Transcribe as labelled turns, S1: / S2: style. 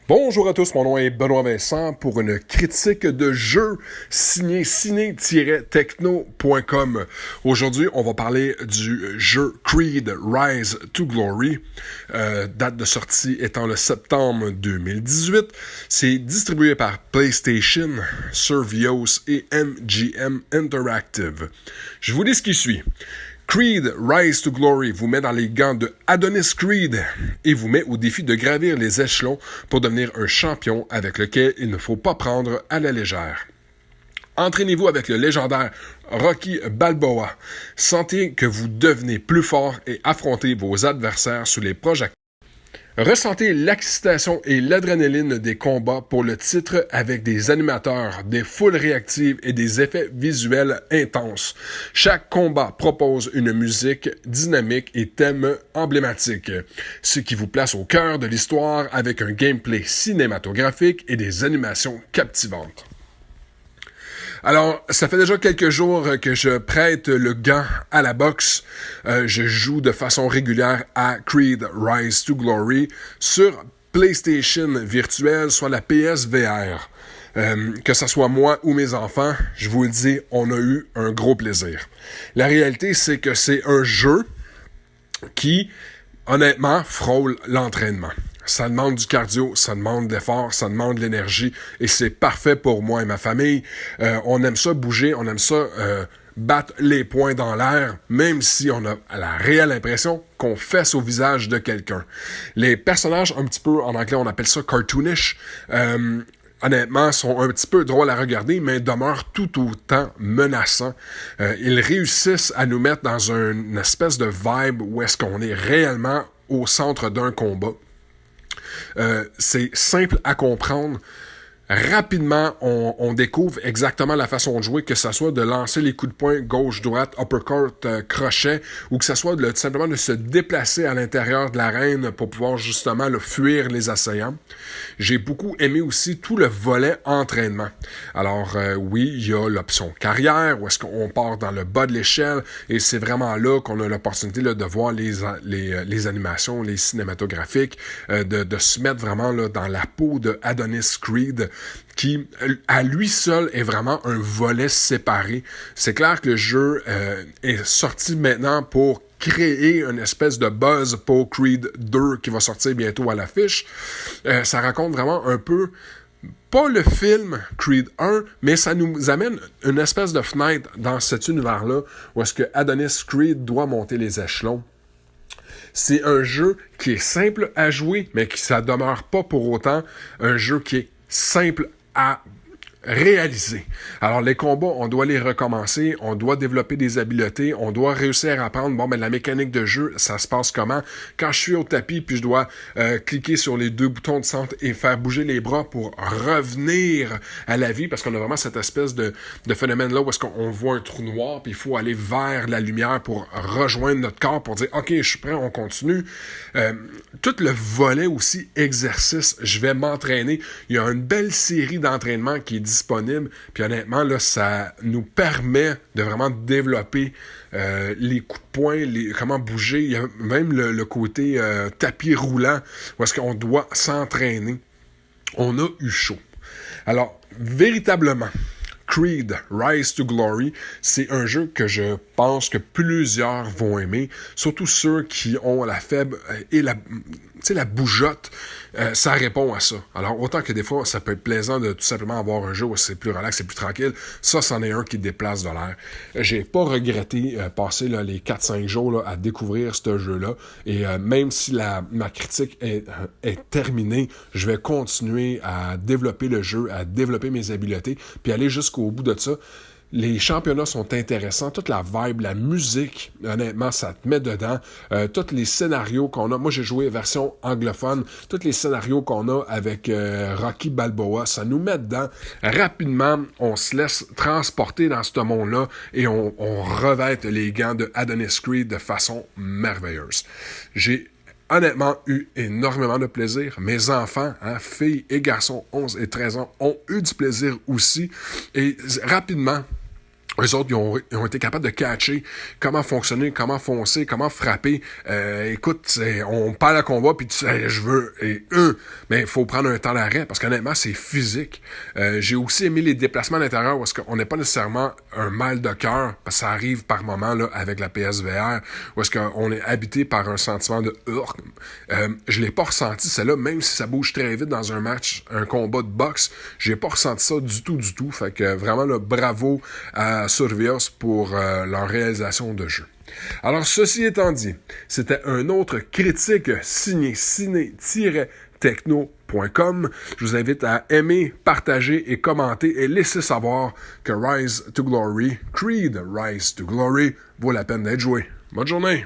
S1: Bonjour à tous, mon nom est Benoît Vincent pour une critique de jeu signée ciné-techno.com. Aujourd'hui, on va parler du jeu Creed Rise to Glory, date de sortie étant le septembre 2018. C'est distribué par PlayStation, Survios et MGM Interactive. Je vous dis ce qui suit. Creed Rise to Glory vous met dans les gants de Adonis Creed et vous met au défi de gravir les échelons pour devenir un champion avec lequel il ne faut pas prendre à la légère. Entraînez-vous avec le légendaire Rocky Balboa. Sentez que vous devenez plus fort et affrontez vos adversaires sous les projecteurs. Ressentez l'excitation et l'adrénaline des combats pour le titre avec des animateurs, des foules réactives et des effets visuels intenses. Chaque combat propose une musique dynamique et thème emblématique, ce qui vous place au cœur de l'histoire avec un gameplay cinématographique et des animations captivantes. Alors, ça fait déjà quelques jours que je prête le gant à la boxe. Je joue de façon régulière à Creed Rise to Glory sur PlayStation virtuelle, soit la PSVR. Que ce soit moi ou mes enfants, je vous le dis, on a eu un gros plaisir. La réalité, c'est que c'est un jeu qui, honnêtement, frôle l'entraînement. Ça demande du cardio, ça demande d'effort, ça demande de l'énergie et c'est parfait pour moi et ma famille. On aime ça bouger, on aime ça battre les poings dans l'air, même si on a la réelle impression qu'on fesse au visage de quelqu'un. Les personnages, un petit peu, en anglais on appelle ça cartoonish, honnêtement, sont un petit peu drôles à regarder, mais demeurent tout autant menaçants. Ils réussissent à nous mettre dans une espèce de vibe où est-ce qu'on est réellement au centre d'un combat. C'est simple à comprendre. Rapidement, on découvre exactement la façon de jouer, que ce soit de lancer les coups de poing gauche-droite, uppercut, crochet, ou que ce soit simplement de se déplacer à l'intérieur de l'arène pour pouvoir justement fuir les assaillants. J'ai beaucoup aimé aussi tout le volet entraînement. Alors oui, il y a l'option carrière, où est-ce qu'on part dans le bas de l'échelle, et c'est vraiment là qu'on a l'opportunité là, de voir les animations, les cinématographiques, de se mettre vraiment là, dans la peau de Adonis Creed, qui, à lui seul, est vraiment un volet séparé. C'est clair que le jeu est sorti maintenant pour créer une espèce de buzz pour Creed 2 qui va sortir bientôt à l'affiche. Ça raconte vraiment un peu, pas le film Creed 1, mais ça nous amène une espèce de fenêtre dans cet univers-là où est-ce que Adonis Creed doit monter les échelons. C'est un jeu qui est simple à jouer, mais qui ça demeure pas pour autant un jeu qui est simple à réaliser. Alors, les combats, on doit les recommencer, on doit développer des habiletés, on doit réussir à apprendre, la mécanique de jeu, ça se passe comment? Quand je suis au tapis, puis je dois cliquer sur les deux boutons de centre et faire bouger les bras pour revenir à la vie, parce qu'on a vraiment cette espèce de phénomène-là où est-ce qu'on voit un trou noir, puis il faut aller vers la lumière pour rejoindre notre corps, pour dire, OK, je suis prêt, on continue. Tout le volet aussi, exercice, je vais m'entraîner. Il y a une belle série d'entraînements qui est disponible, puis honnêtement, là, ça nous permet de vraiment développer les coups de poing, comment bouger. Il y a même le côté tapis roulant, où est-ce qu'on doit s'entraîner. On a eu chaud. Alors, véritablement, Creed Rise to Glory, c'est un jeu que je pense que plusieurs vont aimer, surtout ceux qui ont la faible et la bougeotte, ça répond à ça. Alors, autant que des fois, ça peut être plaisant de tout simplement avoir un jeu où c'est plus relax, c'est plus tranquille, ça, c'en est un qui déplace de l'air. J'ai pas regretté passer là, les 4-5 jours là, à découvrir ce jeu-là, et même si ma critique est terminée, je vais continuer à développer le jeu, à développer mes habiletés, puis aller jusqu'au bout de ça. Les championnats sont intéressants, toute la vibe, la musique, honnêtement, ça te met dedans. Tous les scénarios qu'on a, moi j'ai joué version anglophone, tous les scénarios qu'on a avec Rocky Balboa, ça nous met dedans. Rapidement, on se laisse transporter dans ce monde-là et on revête les gants de Adonis Creed de façon merveilleuse. J'ai honnêtement eu énormément de plaisir. Mes enfants, filles et garçons, 11 et 13 ans, ont eu du plaisir aussi. Et rapidement, Eux autres, ils ont été capables de catcher comment fonctionner, comment foncer, comment frapper. Écoute, on parle à combat, puis tu sais, je veux, mais il faut prendre un temps d'arrêt, parce qu'honnêtement, c'est physique. J'ai aussi aimé les déplacements à l'intérieur, parce qu'on n'est pas nécessairement un mal de cœur, parce que ça arrive par moment là avec la PSVR, où est-ce qu'on est habité par un sentiment de je l'ai pas ressenti, celle-là, même si ça bouge très vite dans un match, un combat de boxe, j'ai pas ressenti ça du tout. Fait que vraiment, là, bravo à Survios pour leur réalisation de jeu. Alors, ceci étant dit, c'était un autre critique signé ciné-techno.com. Je vous invite à aimer, partager et commenter et laisser savoir que Rise to Glory, Creed Rise to Glory, vaut la peine d'être joué. Bonne journée!